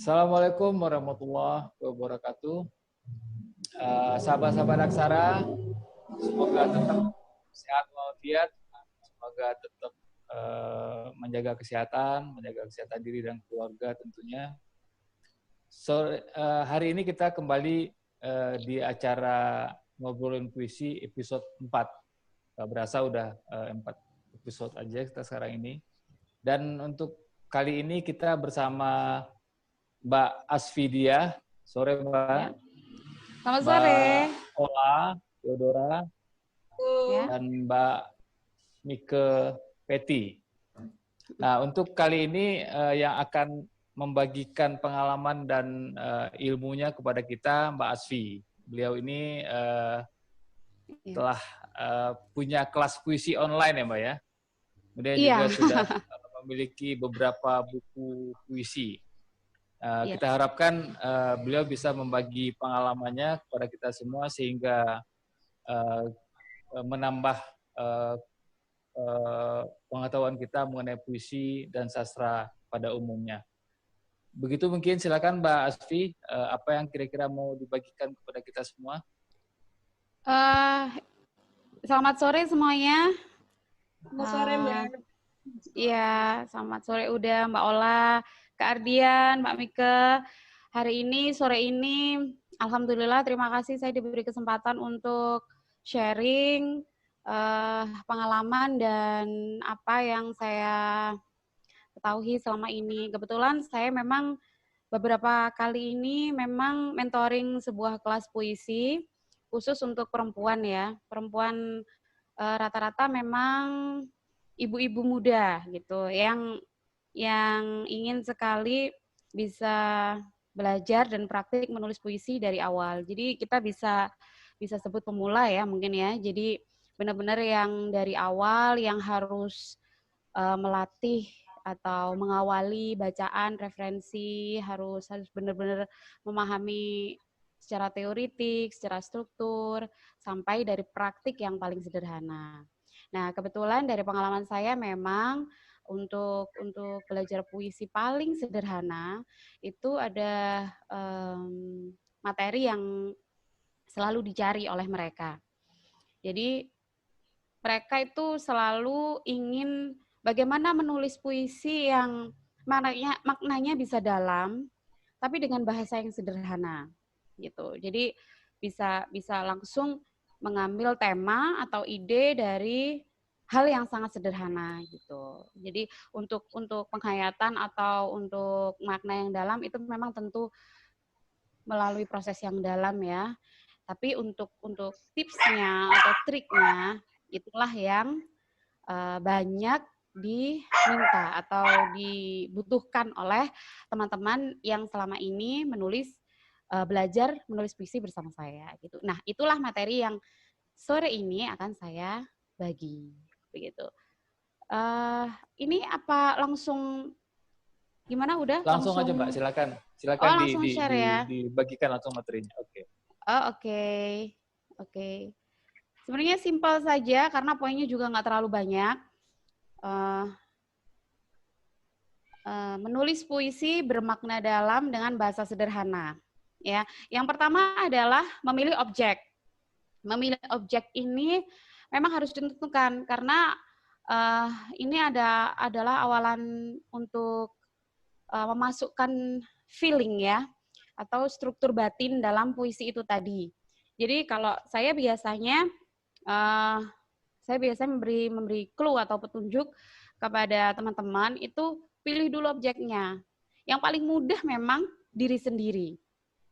Assalamualaikum warahmatullahi wabarakatuh. Sahabat-sahabat Aksara, semoga tetap sehat walafiat, semoga tetap menjaga kesehatan diri dan keluarga tentunya. Hari ini kita kembali di acara Ngobrolin Puisi episode 4. Berasa udah 4 episode aja kita sekarang ini. Dan untuk kali ini kita bersama Mbak Asfidia. Sore, Mbak. Ya. Selamat sore. Mbak Ola, Theodora, ya. Dan Mbak Mike Peti. Nah, untuk kali ini yang akan membagikan pengalaman dan ilmunya kepada kita Mbak Asfi. Beliau ini telah punya kelas puisi online ya Mbak ya. Kemudian juga sudah memiliki beberapa buku puisi. Kita harapkan beliau bisa membagi pengalamannya kepada kita semua sehingga menambah pengetahuan kita mengenai puisi dan sastra pada umumnya. Begitu mungkin, silakan Mbak Asfi, apa yang kira-kira mau dibagikan kepada kita semua? Selamat sore semuanya. Selamat sore Mbak. Iya, selamat sore udah Mbak Ola, Kak Ardian, Mbak Mike. Hari ini, sore ini, alhamdulillah terima kasih saya diberi kesempatan untuk sharing pengalaman dan apa yang saya ketahui selama ini. Kebetulan saya memang beberapa kali ini memang mentoring sebuah kelas puisi khusus untuk perempuan ya. Perempuan rata-rata memang ibu-ibu muda gitu yang ingin sekali bisa belajar dan praktik menulis puisi dari awal. Jadi kita bisa sebut pemula ya mungkin ya. Jadi benar-benar yang dari awal yang harus melatih atau mengawali bacaan, referensi, harus benar-benar memahami secara teoritik, secara struktur, sampai dari praktik yang paling sederhana. Nah, kebetulan dari pengalaman saya memang untuk belajar puisi paling sederhana, itu ada materi yang selalu dicari oleh mereka. Jadi, mereka itu selalu ingin bagaimana menulis puisi yang maknanya bisa dalam, tapi dengan bahasa yang sederhana, gitu. Jadi bisa langsung mengambil tema atau ide dari hal yang sangat sederhana, gitu. Jadi untuk penghayatan atau untuk makna yang dalam itu memang tentu melalui proses yang dalam ya. Tapi untuk tipsnya atau triknya itulah yang banyak diminta atau dibutuhkan oleh teman-teman yang selama ini belajar menulis puisi bersama saya gitu. Nah, itulah materi yang sore ini akan saya bagi begitu. Ini apa langsung gimana udah langsung aja Mbak, silakan langsung share ya. Dibagikan langsung materinya. Oke. Oke. Sebenarnya simpel saja karena poinnya juga nggak terlalu banyak. Menulis puisi bermakna dalam dengan bahasa sederhana. Ya, yang pertama adalah memilih objek. Memilih objek ini memang harus ditentukan karena ini adalah awalan untuk memasukkan feeling ya atau struktur batin dalam puisi itu tadi. Jadi kalau saya biasanya memberi clue atau petunjuk kepada teman-teman itu pilih dulu objeknya. Yang paling mudah memang diri sendiri.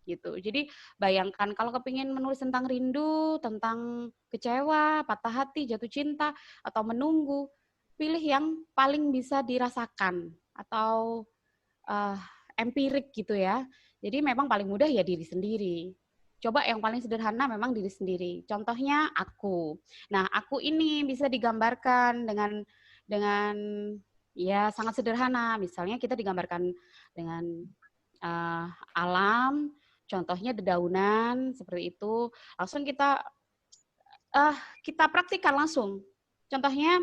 Gitu. Jadi bayangkan kalau kepingin menulis tentang rindu, tentang kecewa, patah hati, jatuh cinta, atau menunggu, pilih yang paling bisa dirasakan atau empirik gitu ya. Jadi memang paling mudah ya diri sendiri. Coba yang paling sederhana memang diri sendiri. Contohnya aku. Nah, aku ini bisa digambarkan dengan ya sangat sederhana. Misalnya kita digambarkan dengan alam, contohnya dedaunan seperti itu. Langsung kita praktikkan langsung. Contohnya,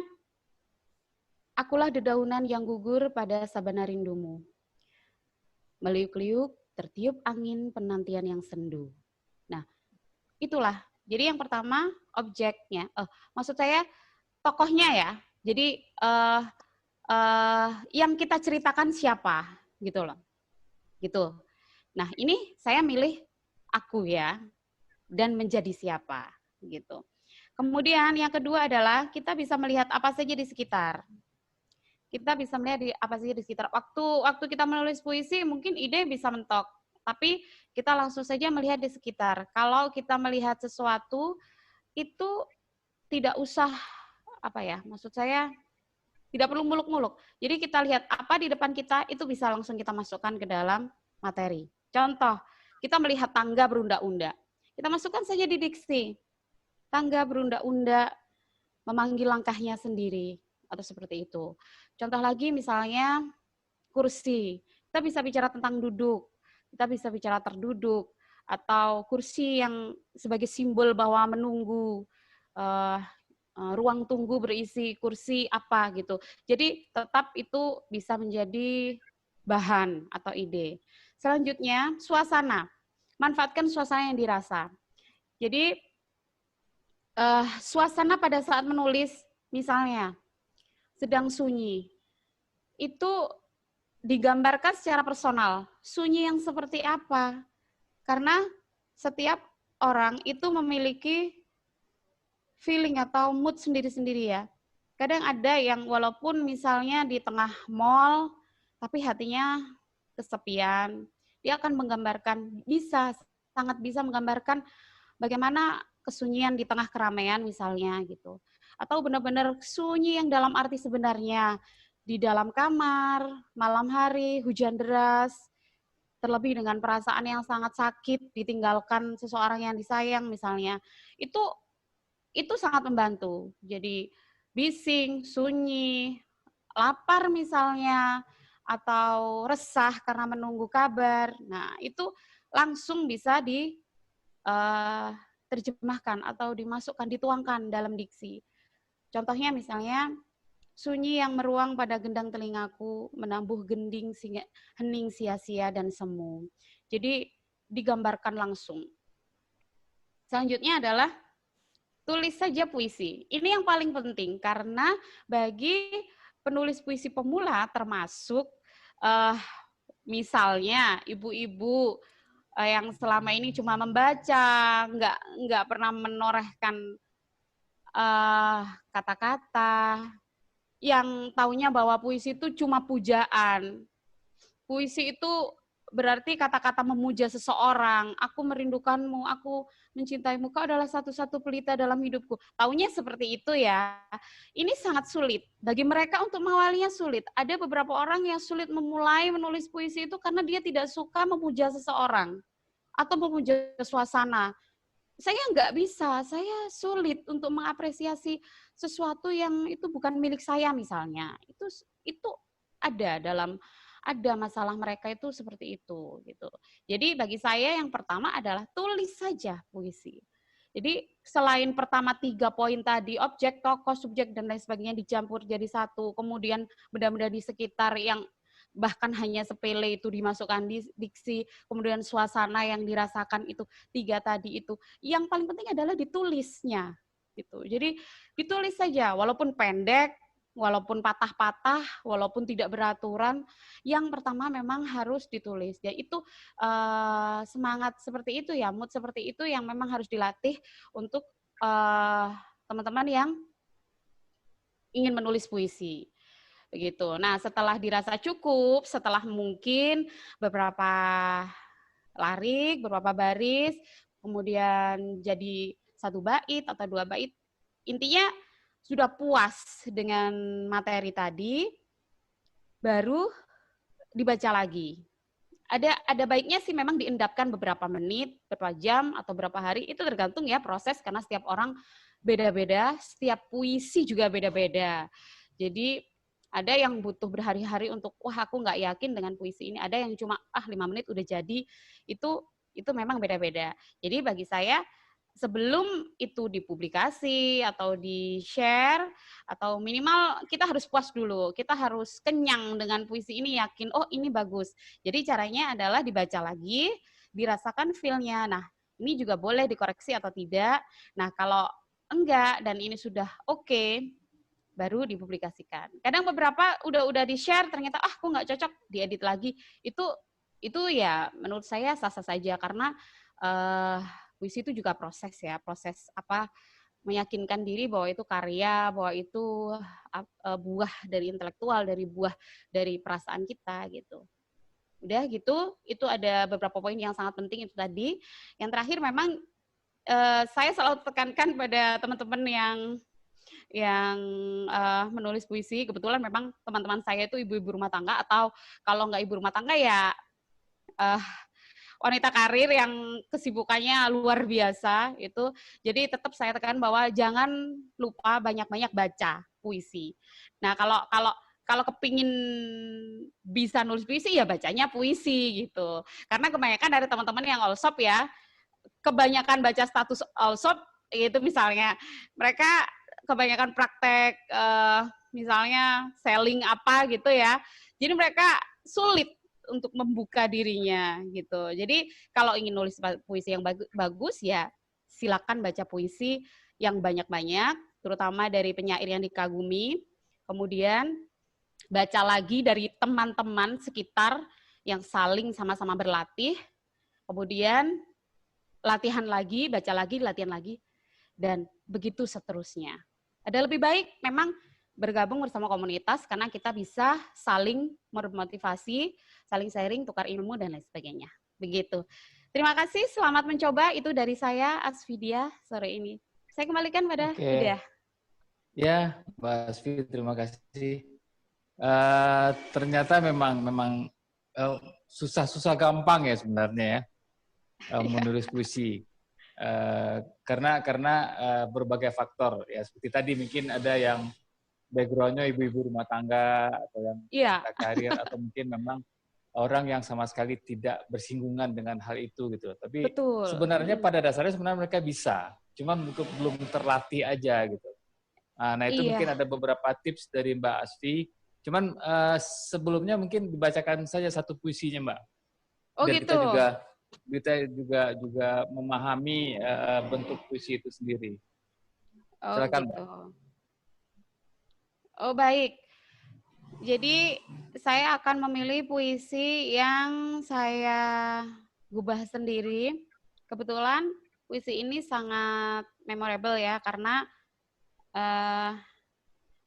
akulah dedaunan yang gugur pada sabana rindumu. meliuk-liuk, tertiup angin penantian yang sendu. Nah, itulah. Jadi yang pertama objeknya, maksud saya tokohnya ya. Jadi yang kita ceritakan siapa, gitu loh. Gitu. Nah, ini saya milih aku ya, dan menjadi siapa, gitu. Kemudian yang kedua adalah kita bisa melihat apa saja di sekitar. Kita bisa melihat apa saja di sekitar. Waktu kita menulis puisi, mungkin ide bisa mentok, tapi kita langsung saja melihat di sekitar. Kalau kita melihat sesuatu, itu tidak usah, maksud saya, tidak perlu muluk-muluk. Jadi kita lihat apa di depan kita, itu bisa langsung kita masukkan ke dalam materi. Contoh, kita melihat tangga berunda-unda. Kita masukkan saja di diksi. Tangga berunda-unda, memanggil langkahnya sendiri, atau seperti itu. Contoh lagi misalnya kursi. Kita bisa bicara tentang duduk, kita bisa bicara terduduk, atau kursi yang sebagai simbol bahwa menunggu, ruang tunggu berisi kursi apa gitu. Jadi tetap itu bisa menjadi bahan atau ide. Selanjutnya, suasana. Manfaatkan suasana yang dirasa. Jadi, suasana pada saat menulis, misalnya, sedang sunyi, itu digambarkan secara personal. Sunyi yang seperti apa? Karena setiap orang itu memiliki feeling atau mood sendiri-sendiri ya. Kadang ada yang walaupun misalnya di tengah mall, tapi hatinya kesepian, dia akan menggambarkan, sangat bisa menggambarkan bagaimana kesunyian di tengah keramaian misalnya gitu. Atau benar-benar sunyi yang dalam arti sebenarnya, di dalam kamar, malam hari, hujan deras, terlebih dengan perasaan yang sangat sakit, ditinggalkan seseorang yang disayang misalnya, itu sangat membantu. Jadi bising, sunyi, lapar misalnya, atau resah karena menunggu kabar. Nah, itu langsung bisa diterjemahkan atau dimasukkan, dituangkan dalam diksi. Contohnya misalnya, sunyi yang meruang pada gendang telingaku, menambuh hening sia-sia dan semu. Jadi digambarkan langsung. Selanjutnya adalah tulis saja puisi. Ini yang paling penting karena bagi penulis puisi pemula termasuk misalnya ibu-ibu yang selama ini cuma membaca, nggak pernah menorehkan kata-kata, yang taunya bahwa puisi itu cuma pujaan. Puisi itu berarti kata-kata memuja seseorang. Aku merindukanmu, aku mencintaimu, kau adalah satu-satu pelita dalam hidupku. Taunya seperti itu ya. Ini sangat sulit. Bagi mereka untuk mengawalinya sulit. Ada beberapa orang yang sulit memulai menulis puisi itu karena dia tidak suka memuja seseorang atau memuja suasana. Saya nggak bisa, saya sulit untuk mengapresiasi sesuatu yang itu bukan milik saya misalnya. Itu ada masalah mereka itu seperti itu gitu. Jadi bagi saya yang pertama adalah tulis saja puisi. Jadi selain pertama 3 poin tadi, objek, tokoh, subjek dan lain sebagainya dicampur jadi satu, kemudian benda-benda di sekitar yang bahkan hanya sepele itu dimasukkan di diksi, kemudian suasana yang dirasakan itu 3 tadi itu. Yang paling penting adalah ditulisnya gitu. Jadi ditulis saja walaupun pendek, walaupun patah-patah, walaupun tidak beraturan, yang pertama memang harus ditulis. Ya itu semangat seperti itu ya, mood seperti itu yang memang harus dilatih untuk teman-teman yang ingin menulis puisi. Begitu. Nah, setelah dirasa cukup, setelah mungkin beberapa larik, beberapa baris, kemudian jadi 1 bait atau 2 bait, intinya sudah puas dengan materi tadi, baru dibaca lagi. Ada baiknya sih memang diendapkan beberapa menit, beberapa jam, atau beberapa hari, itu tergantung ya proses, karena setiap orang beda-beda, setiap puisi juga beda-beda. Jadi ada yang butuh berhari-hari untuk, wah aku nggak yakin dengan puisi ini. Ada yang cuma 5 menit udah jadi. Itu memang beda-beda. Jadi bagi saya sebelum itu dipublikasi atau di-share, atau minimal kita harus puas dulu, kita harus kenyang dengan puisi ini, yakin, oh ini bagus. Jadi caranya adalah dibaca lagi, dirasakan feel-nya. Nah, ini juga boleh dikoreksi atau tidak. Nah, kalau enggak dan ini sudah oke, baru dipublikasikan. Kadang beberapa udah di-share, ternyata kok nggak cocok, diedit lagi. Itu ya menurut saya sah-sah saja, karena puisi itu juga proses ya, proses meyakinkan diri bahwa itu karya, bahwa itu buah dari intelektual, buah dari perasaan kita gitu. Udah gitu, itu ada beberapa poin yang sangat penting itu tadi. Yang terakhir memang saya selalu tekankan pada teman-teman yang menulis puisi. Kebetulan memang teman-teman saya itu ibu-ibu rumah tangga, atau kalau nggak ibu rumah tangga ya wanita karir yang kesibukannya luar biasa itu. Jadi tetap saya tekan bahwa jangan lupa banyak-banyak baca puisi. Nah, kalau kepingin bisa nulis puisi ya bacanya puisi gitu. Karena kebanyakan dari teman-teman yang all shop ya, kebanyakan baca status all shop itu, misalnya mereka kebanyakan praktek misalnya selling apa gitu ya. Jadi mereka sulit untuk membuka dirinya gitu. Jadi kalau ingin nulis puisi yang bagus ya silakan baca puisi yang banyak-banyak, terutama dari penyair yang dikagumi. Kemudian baca lagi dari teman-teman sekitar yang saling sama-sama berlatih. Kemudian latihan lagi, baca lagi, latihan lagi, dan begitu seterusnya. Ada lebih baik memang bergabung bersama komunitas karena kita bisa saling memotivasi, saling sharing, tukar ilmu, dan lain sebagainya. Begitu. Terima kasih, selamat mencoba. Itu dari saya, Asfidia, sore ini. Saya kembalikan pada Uda. Ya, Mbak Asfi, terima kasih. Ternyata memang susah-susah gampang ya sebenarnya ya menulis puisi. Karena berbagai faktor ya, seperti tadi mungkin ada yang background-nya ibu-ibu rumah tangga atau yang karir, atau mungkin memang orang yang sama sekali tidak bersinggungan dengan hal itu gitu. Tapi sebenarnya pada dasarnya sebenarnya mereka bisa, cuman belum terlatih aja gitu. Nah itu mungkin ada beberapa tips dari Mbak Asfi. Cuman sebelumnya mungkin dibacakan saja satu puisinya Mbak. Biar gitu. kita juga memahami bentuk puisi itu sendiri. Silakan gitu. Mbak. Oh baik, jadi saya akan memilih puisi yang saya gubah sendiri. Kebetulan puisi ini sangat memorable ya, karena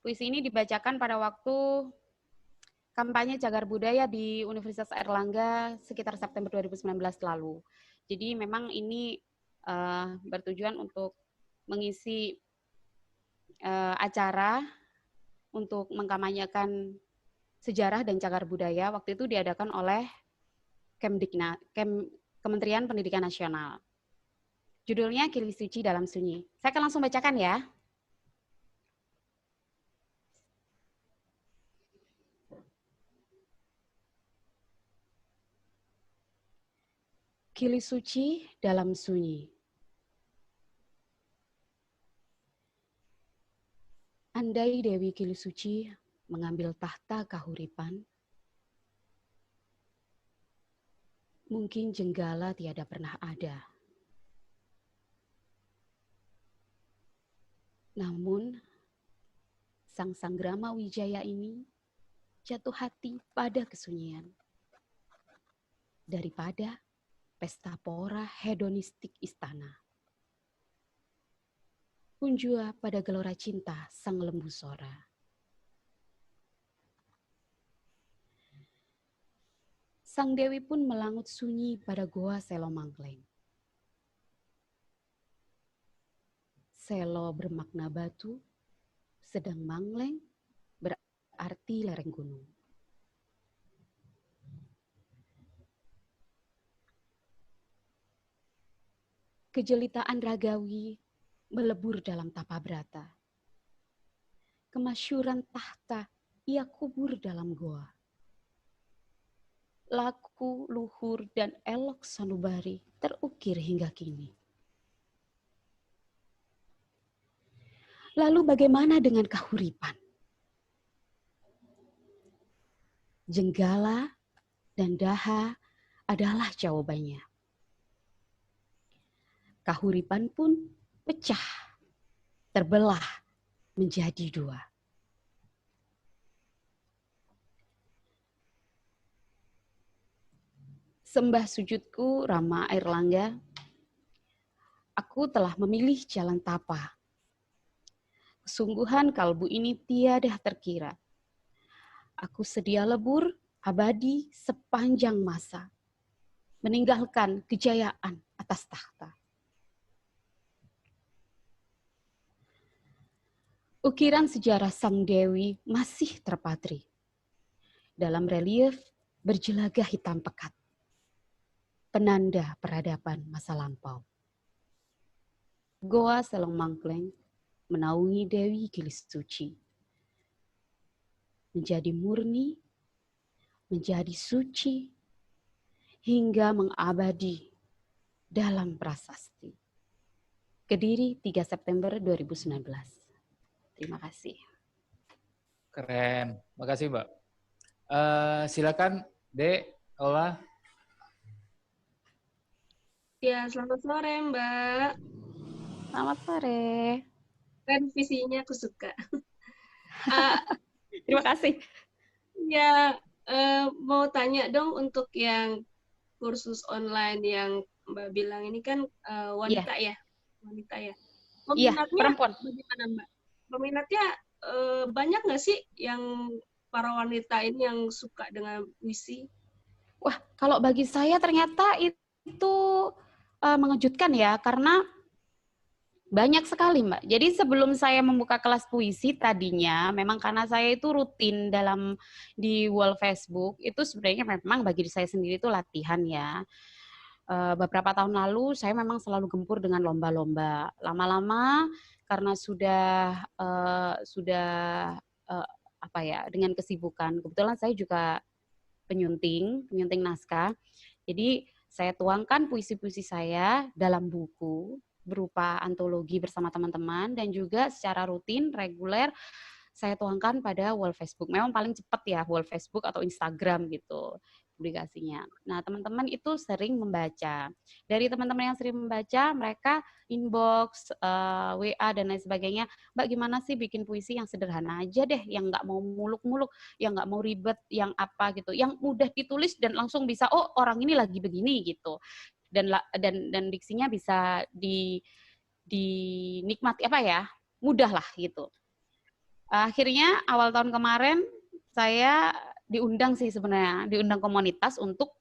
puisi ini dibacakan pada waktu kampanye Cagar Budaya di Universitas Airlangga sekitar September 2019 lalu. Jadi memang ini bertujuan untuk mengisi acara untuk mengkampanyekan sejarah dan cagar budaya. Waktu itu diadakan oleh Kementerian Pendidikan Nasional. Judulnya Kili Suci Dalam Sunyi. Saya akan langsung bacakan ya. Kili Suci Dalam Sunyi. Andai Dewi Kili Suci mengambil tahta kahuripan, mungkin Jenggala tiada pernah ada. Namun, Sang Sanggrama Wijaya ini jatuh hati pada kesunyian. Daripada pesta pora hedonistik istana. Unjua pada gelora cinta sang lembu sora. Sang Dewi pun melangut sunyi pada goa Selo Mangkleng. Selo bermakna batu, sedang Mangleng berarti lereng gunung. Kejelitaan ragawi melebur dalam tapa brata. Kemasyuran tahta ia kubur dalam goa. Laku, luhur, dan elok sanubari terukir hingga kini. Lalu bagaimana dengan kahuripan? Jenggala dan daha adalah jawabannya. Kahuripan pun pecah, terbelah menjadi dua. Sembah sujudku, Rama Airlangga, aku telah memilih jalan tapa. Kesungguhan kalbu ini tiada terkira. Aku sedia lebur, abadi sepanjang masa, meninggalkan kejayaan atas tahta. Ukiran sejarah Sang Dewi masih terpatri. Dalam relief berjelaga hitam pekat, penanda peradaban masa lampau. Goa Selong Mangkleng menaungi Dewi Kilis Suci. Menjadi murni, menjadi suci, hingga mengabadi dalam prasasti. Kediri 3 September 2019. Terima kasih. Keren. Makasih, Mbak. Silakan, Dek, Ola. Ya, selamat sore Mbak. Selamat sore. Keren visinya aku suka. Terima kasih. Ya, mau tanya dong untuk yang kursus online yang Mbak bilang ini kan wanita ya? Wanita ya. Peminatnya perempuan. Bagaimana Mbak? Peminatnya banyak nggak sih yang para wanita ini yang suka dengan puisi? Wah, kalau bagi saya ternyata itu mengejutkan ya, karena banyak sekali, Mbak. Jadi sebelum saya membuka kelas puisi tadinya, memang karena saya itu rutin di wall Facebook, itu sebenarnya memang bagi saya sendiri itu latihan ya. Beberapa tahun lalu saya memang selalu gempur dengan lomba-lomba. Lama-lama karena sudah dengan kesibukan. Kebetulan saya juga penyunting naskah. Jadi saya tuangkan puisi-puisi saya dalam buku berupa antologi bersama teman-teman, dan juga secara rutin, reguler, saya tuangkan pada wall Facebook. Memang paling cepat ya wall Facebook atau Instagram gitu publikasinya. Nah, teman-teman itu sering membaca. Dari teman-teman yang sering membaca, mereka inbox, WA, dan lain sebagainya. Mbak, gimana sih bikin puisi yang sederhana aja deh, yang nggak mau muluk-muluk, yang nggak mau ribet, yang apa gitu, yang mudah ditulis dan langsung bisa, oh orang ini lagi begini gitu. Dan diksinya bisa dinikmati mudah lah gitu. Akhirnya awal tahun kemarin saya diundang komunitas untuk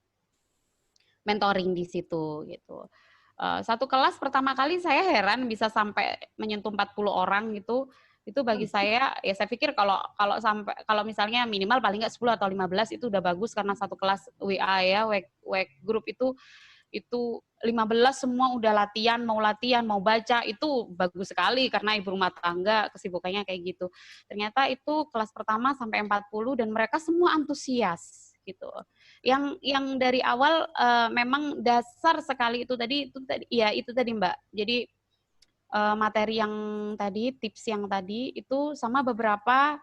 mentoring di situ gitu. Satu kelas pertama kali saya heran bisa sampai menyentuh 40 orang gitu. Itu bagi saya, ya saya pikir kalau misalnya minimal paling nggak 10 atau 15 itu udah bagus, karena satu kelas WA ya, WA group itu 15 semua udah mau baca, itu bagus sekali karena ibu rumah tangga kesibukannya kayak gitu. Ternyata itu kelas pertama sampai 40 dan mereka semua antusias gitu. Yang dari awal memang dasar sekali itu tadi Mbak. Jadi materi yang tadi, tips yang tadi itu sama beberapa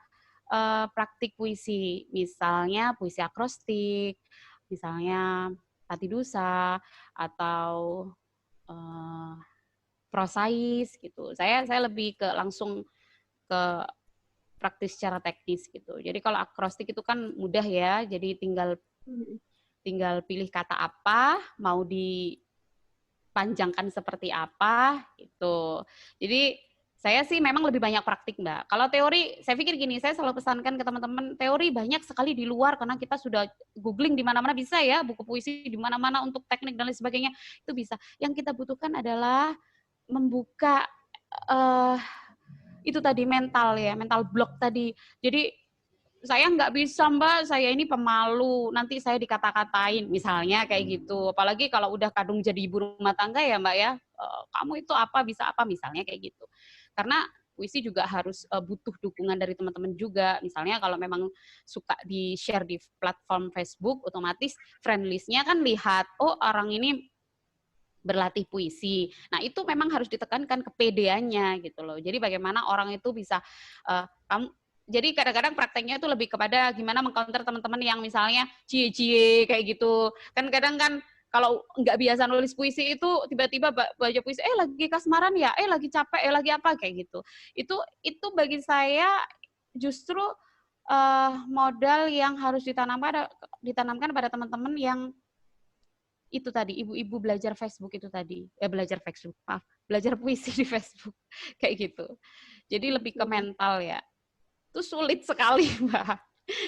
praktik puisi, misalnya puisi akrostik, misalnya Tatidusa, atau prosais gitu. Saya lebih langsung ke praktis secara teknis gitu. Jadi kalau akrostik itu kan mudah ya, jadi tinggal pilih kata apa, mau dipanjangkan seperti apa gitu. Jadi saya sih memang lebih banyak praktik, Mbak. Kalau teori, saya pikir gini, saya selalu pesankan ke teman-teman, teori banyak sekali di luar, karena kita sudah googling di mana-mana bisa ya, buku puisi di mana-mana untuk teknik dan lain sebagainya, itu bisa. Yang kita butuhkan adalah membuka itu tadi mental block tadi. Jadi saya nggak bisa, Mbak, saya ini pemalu, nanti saya dikata-katain, misalnya kayak gitu. Apalagi kalau udah kadung jadi ibu rumah tangga ya, Mbak ya, kamu itu apa, bisa apa, misalnya kayak gitu. Karena puisi juga harus butuh dukungan dari teman-teman juga. Misalnya kalau memang suka di-share di platform Facebook, otomatis friend list-nya kan lihat, oh orang ini berlatih puisi. Nah, itu memang harus ditekankan kepedeannya gitu loh. Jadi bagaimana orang itu bisa jadi kadang-kadang prakteknya itu lebih kepada gimana mengcounter teman-teman yang misalnya cie-cie kayak gitu. Kan kadang kan kalau nggak biasa nulis puisi itu tiba-tiba baca puisi, lagi kasmaran ya, lagi capek, lagi apa kayak gitu. Itu bagi saya justru modal yang harus ditanamkan pada teman-teman yang itu tadi, ibu-ibu belajar Facebook itu tadi, belajar puisi di Facebook, kayak gitu. Jadi lebih ke mental ya. Itu sulit sekali, Mbak.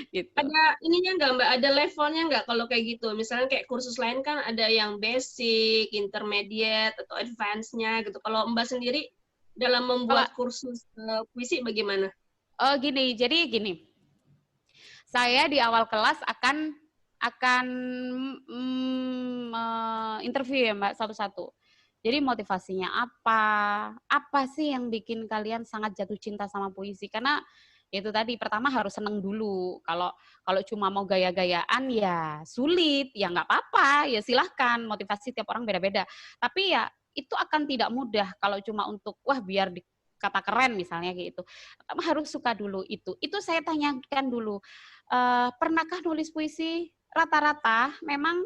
Gitu. Ada ininya nggak, Mbak? Ada levelnya nggak kalau kayak gitu? Misalnya kayak kursus lain kan ada yang basic, intermediate, atau advance-nya gitu. Kalau Mbak sendiri dalam membuat kursus puisi bagaimana? Jadi gini. Saya di awal kelas akan interview ya Mbak satu-satu. Jadi motivasinya apa sih yang bikin kalian sangat jatuh cinta sama puisi? Karena itu tadi pertama harus seneng dulu. Kalau cuma mau gaya-gayaan ya sulit, ya nggak apa-apa, ya silahkan. Motivasi tiap orang beda-beda. Tapi ya itu akan tidak mudah kalau cuma untuk biar kata keren misalnya gitu. Harus suka dulu itu. Itu saya tanyakan dulu. Pernahkah nulis puisi? Rata-rata memang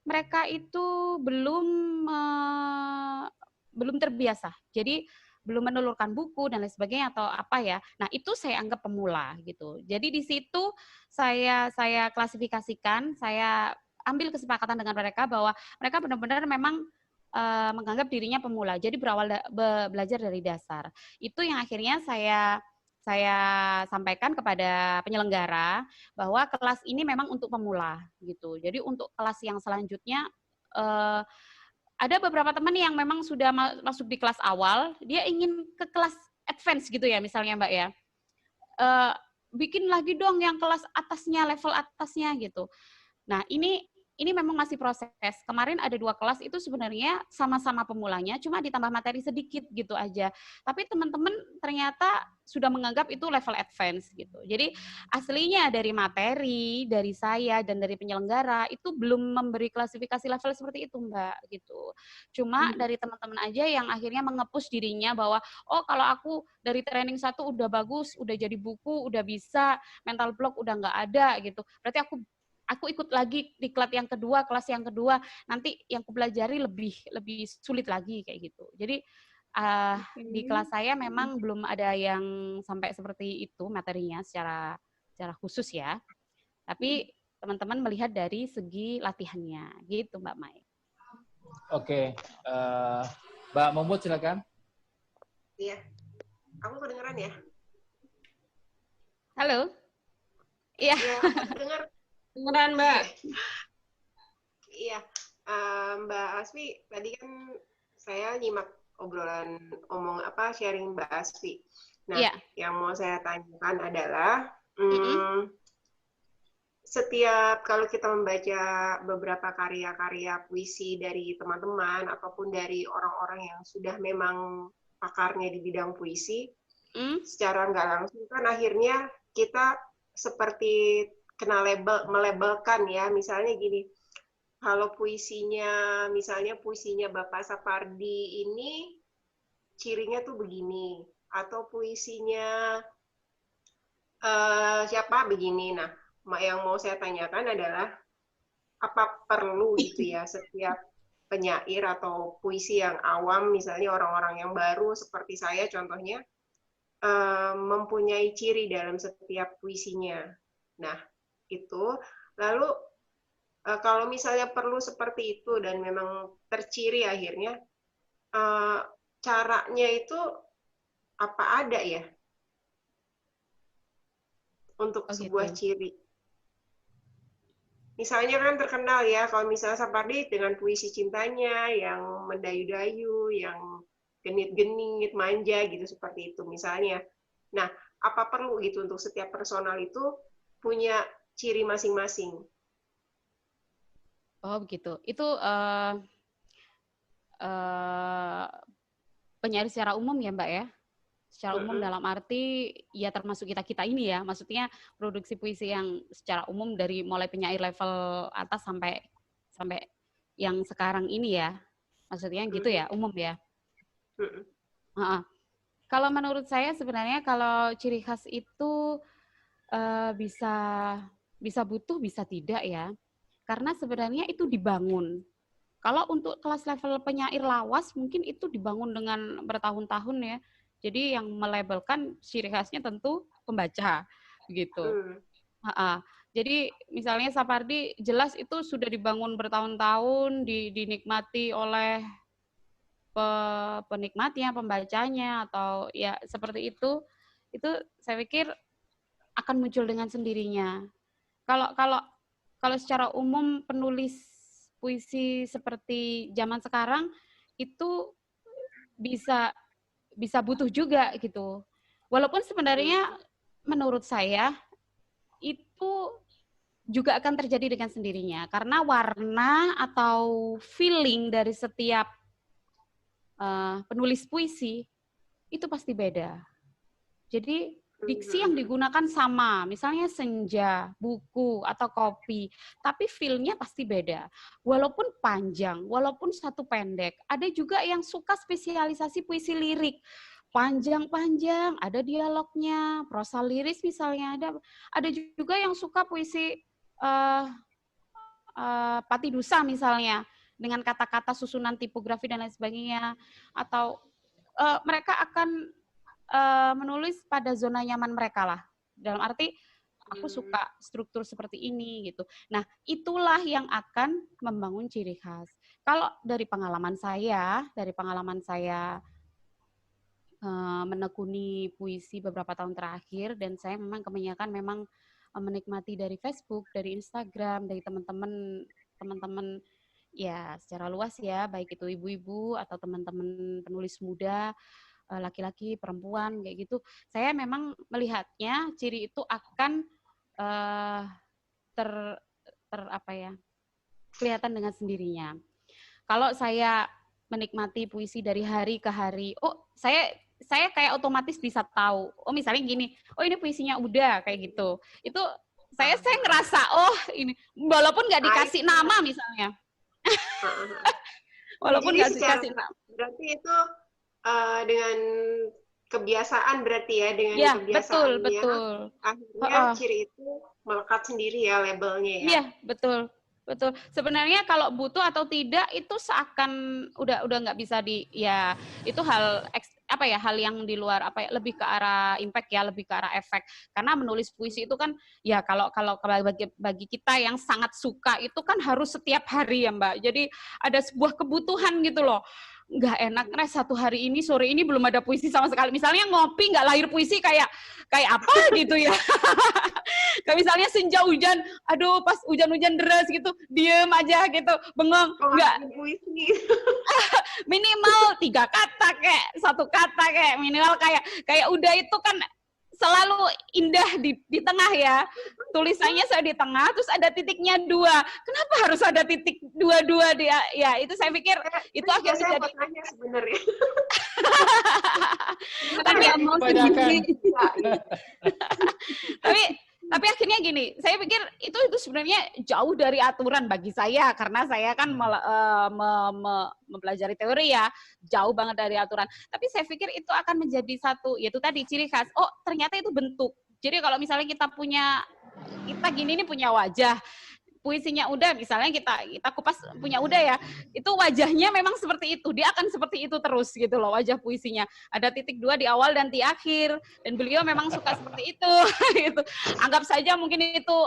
mereka itu belum terbiasa. Jadi belum menelurkan buku dan lain sebagainya atau apa ya. Nah, itu saya anggap pemula gitu. Jadi di situ saya klasifikasikan, saya ambil kesepakatan dengan mereka bahwa mereka benar-benar memang menganggap dirinya pemula. Jadi berawal belajar dari dasar. Itu yang akhirnya saya sampaikan kepada penyelenggara bahwa kelas ini memang untuk pemula gitu. Jadi untuk kelas yang selanjutnya ada beberapa teman yang memang sudah masuk di kelas awal, dia ingin ke kelas advance gitu ya misalnya Mbak ya. Bikin lagi dong yang kelas atasnya, level atasnya gitu. Nah, ini memang masih proses. Kemarin ada 2 kelas itu sebenarnya sama-sama pemulanya, cuma ditambah materi sedikit gitu aja. Tapi teman-teman ternyata sudah menganggap itu level advance gitu. Jadi aslinya dari materi, dari saya dan dari penyelenggara itu belum memberi klasifikasi level seperti itu Mbak gitu. Cuma dari teman-teman aja yang akhirnya menge-push dirinya bahwa kalau aku dari training 1 udah bagus, udah jadi buku, udah bisa, mental block udah nggak ada gitu. Berarti aku ikut lagi di kelas yang kedua, nanti yang kupelajari lebih sulit lagi kayak gitu. Jadi di kelas saya memang belum ada yang sampai seperti itu materinya secara khusus ya. Tapi teman-teman melihat dari segi latihannya, gitu Mbak Mai. Oke, Mbak Momot silakan. Iya, aku kedengeran ya? Halo. Iya. Iya, aku dengar. Kedengeran Mbak. Iya, Mbak Asfi, tadi kan saya nyimak sharing Mbak Asfi. Nah, yang mau saya tanyakan adalah setiap kalau kita membaca beberapa karya-karya puisi dari teman-teman ataupun dari orang-orang yang sudah memang pakarnya di bidang puisi, secara nggak langsung kan akhirnya kita seperti kena melabelkan ya, misalnya gini. Kalau misalnya puisinya Bapak Sapardi ini cirinya tuh begini, atau puisinya siapa begini. Nah, yang mau saya tanyakan adalah apa perlu gitu ya setiap penyair atau puisi yang awam, misalnya orang-orang yang baru seperti saya contohnya, mempunyai ciri dalam setiap puisinya. Nah, itu lalu kalau misalnya perlu seperti itu dan memang terciri akhirnya caranya itu apa ada ya untuk sebuah ciri. Misalnya kan terkenal ya kalau misalnya Sapardi dengan puisi cintanya yang mendayu-dayu, yang genit-genit, manja gitu seperti itu misalnya. Nah, apa perlu gitu untuk setiap personal itu punya ciri masing-masing? Oh begitu. Itu penyair secara umum ya Mbak ya? Secara umum dalam arti ya termasuk kita ini ya. Maksudnya produksi puisi yang secara umum dari mulai penyair level atas sampai yang sekarang ini ya. Maksudnya gitu ya, umum ya. Kalau menurut saya sebenarnya kalau ciri khas itu bisa butuh, bisa tidak ya. Karena sebenarnya itu dibangun. Kalau untuk kelas level penyair lawas mungkin itu dibangun dengan bertahun-tahun ya. Jadi yang melabelkan ciri khasnya tentu pembaca gitu. Jadi misalnya Sapardi jelas itu sudah dibangun bertahun-tahun, dinikmati oleh penikmatnya, pembacanya, atau ya seperti itu saya pikir akan muncul dengan sendirinya. Kalau secara umum penulis puisi seperti zaman sekarang itu bisa butuh juga gitu. Walaupun sebenarnya menurut saya itu juga akan terjadi dengan sendirinya karena warna atau feeling dari setiap penulis puisi itu pasti beda. Jadi diksi yang digunakan sama, misalnya senja, buku, atau kopi, tapi feel-nya pasti beda. Walaupun panjang, walaupun satu pendek, ada juga yang suka spesialisasi puisi lirik. Panjang-panjang, ada dialognya, prosa liris misalnya, ada juga yang suka puisi Pati Dusa misalnya, dengan kata-kata susunan tipografi dan lain sebagainya, atau mereka akan menulis pada zona nyaman mereka lah. Dalam arti aku suka struktur seperti ini gitu. Nah, itulah yang akan membangun ciri khas. Kalau dari pengalaman saya menekuni puisi beberapa tahun terakhir dan saya memang kebanyakan menikmati dari Facebook, dari Instagram, dari teman-teman ya secara luas ya, baik itu ibu-ibu atau teman-teman penulis muda, laki-laki, perempuan, kayak gitu. Saya memang melihatnya ciri itu akan kelihatan dengan sendirinya. Kalau saya menikmati puisi dari hari ke hari, saya kayak otomatis bisa tahu. Oh misalnya gini, oh ini puisinya udah kayak gitu. Itu saya ngerasa ini walaupun nggak dikasih nama misalnya. Walaupun nggak dikasih nama. Berarti itu dengan kebiasaan berarti ya, dengan kebiasaannya betul. Akhirnya ciri itu melekat sendiri ya labelnya ya. Iya, betul. Sebenarnya kalau butuh atau tidak itu seakan udah nggak bisa itu hal yang di luar lebih ke arah impact ya, lebih ke arah efek. Karena menulis puisi itu kan ya kalau bagi kita yang sangat suka itu kan harus setiap hari ya Mbak. Jadi ada sebuah kebutuhan gitu loh. Nggak enak, satu hari ini, sore ini belum ada puisi sama sekali. Misalnya ngopi nggak lahir puisi kayak apa gitu ya. Kayak misalnya senja hujan, aduh pas hujan-hujan deras gitu, diem aja gitu, bengong. Nggak. Minimal 3 kata kayak, 1 kata kayak, minimal kayak udah itu kan selalu indah di tengah ya. Tulisannya saya di tengah, terus ada titiknya 2. Kenapa harus ada titik 2 dia? Ya, itu saya pikir itu akhirnya jadi sebenarnya. Tapi akhirnya gini, saya pikir itu sebenarnya jauh dari aturan bagi saya karena saya kan mempelajari teori ya, jauh banget dari aturan. Tapi saya pikir itu akan menjadi satu, yaitu tadi ciri khas. Oh, ternyata itu bentuk. Jadi kalau misalnya kita gini nih punya wajah, puisinya udah, misalnya kita kupas punya udah ya, itu wajahnya memang seperti itu, dia akan seperti itu terus gitu loh wajah puisinya. Ada titik 2 di awal dan di akhir, dan beliau memang suka seperti itu. Gitu. Anggap saja mungkin itu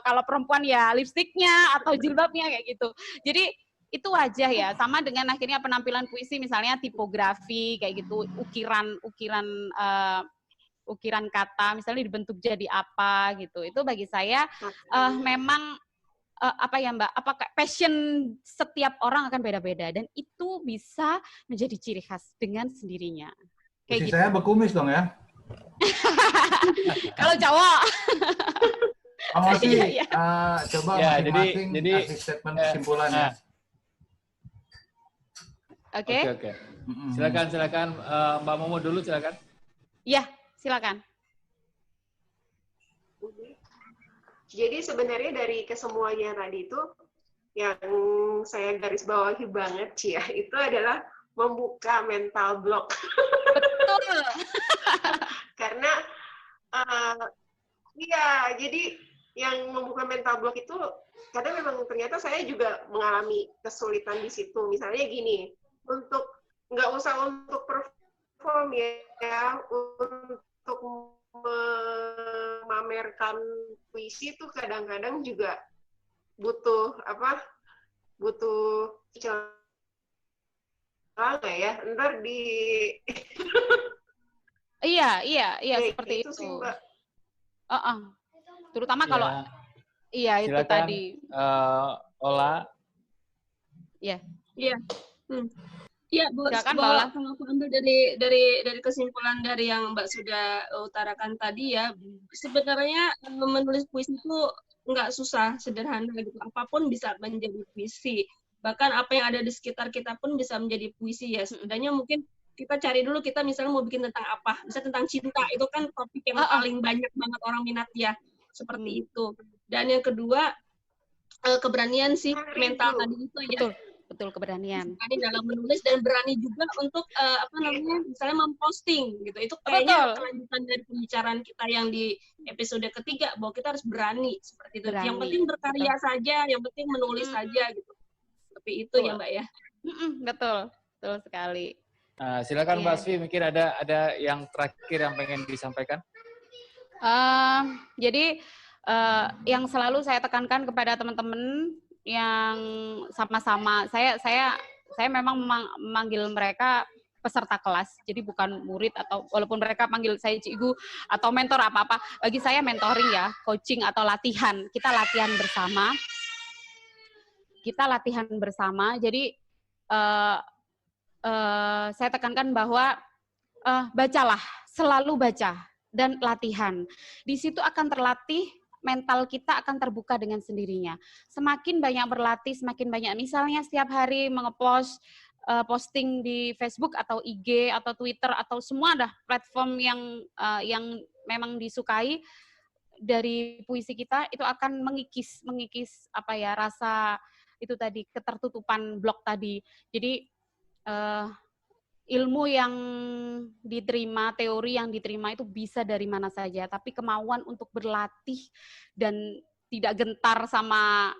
kalau perempuan ya lipstiknya atau jilbabnya kayak gitu. Jadi itu wajah ya, sama dengan akhirnya penampilan puisi misalnya tipografi kayak gitu, ukiran kata misalnya dibentuk jadi apa gitu. Itu bagi saya memang passion setiap orang akan beda-beda dan itu bisa menjadi ciri khas dengan sendirinya. Kayak gitu. Saya berkumis dong ya. Kalau cowok. Iya. Coba masing-masing kasih statement kesimpulannya. Oke. Silakan Mbak Momo dulu silakan. Iya, silakan. Jadi sebenarnya dari kesemuanya tadi itu yang saya garis bawahi banget ya, itu adalah membuka mental block. Betul. Karena iya, jadi yang membuka mental block itu karena memang ternyata saya juga mengalami kesulitan di situ. Misalnya gini, nggak usah untuk perform ya, untuk memamerkan puisi itu kadang-kadang juga butuh celah ya, ntar di iya seperti itu. Sih, Mbak. Terutama kalau iya itu silakan, tadi. Ola. Iya. Iya, silakan, kalau aku ambil dari kesimpulan dari yang Mbak sudah utarakan tadi ya, sebenarnya menulis puisi itu nggak susah, sederhana gitu. Apapun bisa menjadi puisi. Bahkan apa yang ada di sekitar kita pun bisa menjadi puisi ya. Sebenarnya mungkin kita cari dulu, kita misalnya mau bikin tentang apa. Bisa tentang cinta, itu kan topik yang paling banyak banget orang minat ya. Seperti itu. Dan yang kedua, keberanian sih, mental tadi itu ya. Betul, keberanian. Berani dalam menulis dan berani juga untuk misalnya memposting gitu. Itu kayaknya kelanjutan dari pembicaraan kita yang di episode ketiga, bahwa kita harus berani seperti itu. Yang penting berkarya saja, yang penting menulis saja gitu. Seperti itu ya Mbak ya. Betul sekali. Silakan Mbak Asfi, mungkin ada yang terakhir yang pengen disampaikan. Jadi yang selalu saya tekankan kepada teman-teman yang sama-sama, saya memang memanggil mereka peserta kelas, jadi bukan murid, atau walaupun mereka panggil saya cikgu atau mentor apa-apa, bagi saya mentoring ya, coaching atau latihan. Kita latihan bersama. Jadi saya tekankan bahwa bacalah, selalu baca dan latihan. Di situ akan terlatih, mental kita akan terbuka dengan sendirinya. Semakin banyak berlatih, semakin banyak misalnya setiap hari mengepost posting di Facebook atau IG atau Twitter atau semua dah platform yang memang disukai dari puisi kita, itu akan mengikis rasa itu tadi, ketertutupan blok tadi. Jadi ilmu yang diterima, teori yang diterima itu bisa dari mana saja, tapi kemauan untuk berlatih dan tidak gentar sama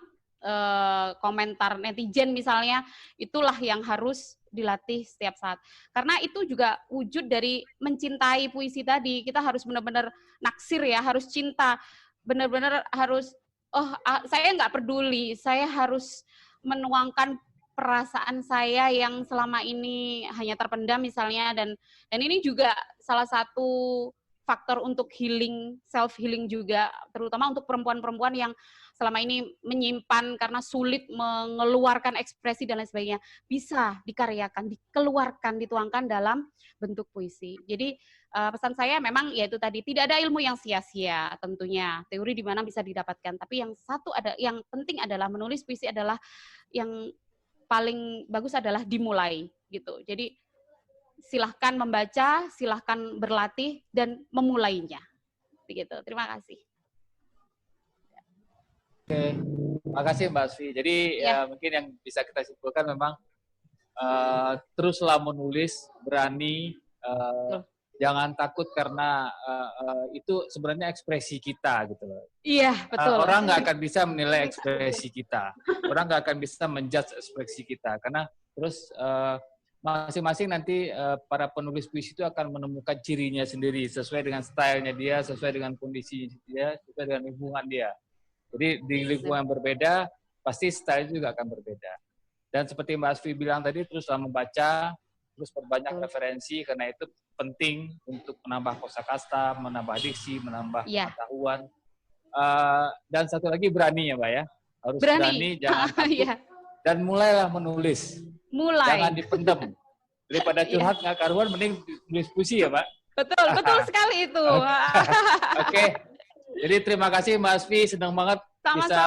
komentar netizen misalnya, itulah yang harus dilatih setiap saat. Karena itu juga wujud dari mencintai puisi tadi. Kita harus benar-benar naksir ya, harus cinta. Benar-benar harus, saya nggak peduli, saya harus menuangkan perasaan saya yang selama ini hanya terpendam misalnya, dan ini juga salah satu faktor untuk healing, self healing juga, terutama untuk perempuan-perempuan yang selama ini menyimpan karena sulit mengeluarkan ekspresi dan lain sebagainya, bisa dikaryakan, dikeluarkan, dituangkan dalam bentuk puisi. Jadi pesan saya memang yaitu tadi, tidak ada ilmu yang sia-sia tentunya, teori di mana bisa didapatkan, tapi yang penting adalah menulis puisi adalah yang paling bagus adalah dimulai gitu. Jadi silahkan membaca, silahkan berlatih dan memulainya. Begitu. Terima kasih. Oke, terima kasih Mbak Asfi. Jadi ya mungkin yang bisa kita simpulkan memang teruslah menulis, berani, jangan takut karena itu sebenarnya ekspresi kita gitu loh. Iya, betul. Orang nggak akan bisa menilai ekspresi kita. Orang nggak akan bisa menjudge ekspresi kita. Karena terus masing-masing nanti para penulis puisi itu akan menemukan cirinya sendiri sesuai dengan stylenya dia, sesuai dengan kondisi dia, sesuai dengan lingkungan dia. Jadi di lingkungan yang berbeda, pasti style juga akan berbeda. Dan seperti Mbak Asfi bilang tadi, teruslah membaca, terus perbanyak referensi, karena itu penting untuk menambah kosakata, menambah diksi, menambah pengetahuan. Dan satu lagi berani ya Mbak ya. Harus berani jangan takut. Dan mulailah menulis. Jangan dipendam. Daripada curhat nggak karuan, mending tulis puisi ya Mbak. Betul sekali itu. Oke. Jadi terima kasih Mbak Asfi, senang banget bisa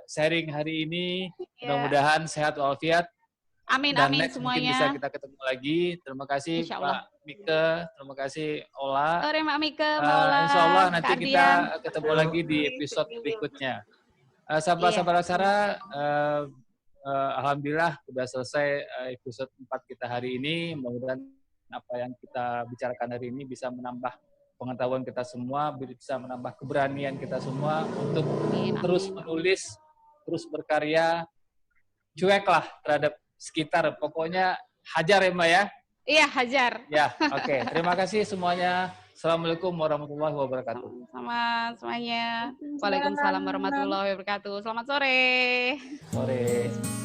sharing hari ini. Mudah-mudahan sehat walafiat. Amin, dan amin next semuanya. Mungkin bisa kita ketemu lagi. Terima kasih Mbak Mike, terima kasih Ola. Sore Mbak Mike, Mbak Ola. Insya Allah nanti kita ketemu lagi di episode berikutnya. Sahabat-sahabat aksara, alhamdulillah sudah selesai episode 4 kita hari ini. Mudah-mudahan apa yang kita bicarakan hari ini bisa menambah pengetahuan kita semua, bisa menambah keberanian kita semua untuk terus menulis, terus berkarya, cueklah terhadap sekitar. Pokoknya hajar ya Mbak ya? Iya, hajar. Ya, oke. Terima kasih semuanya. Assalamualaikum warahmatullahi wabarakatuh. Sama semuanya. Waalaikumsalam warahmatullahi wabarakatuh. Selamat sore. Sore.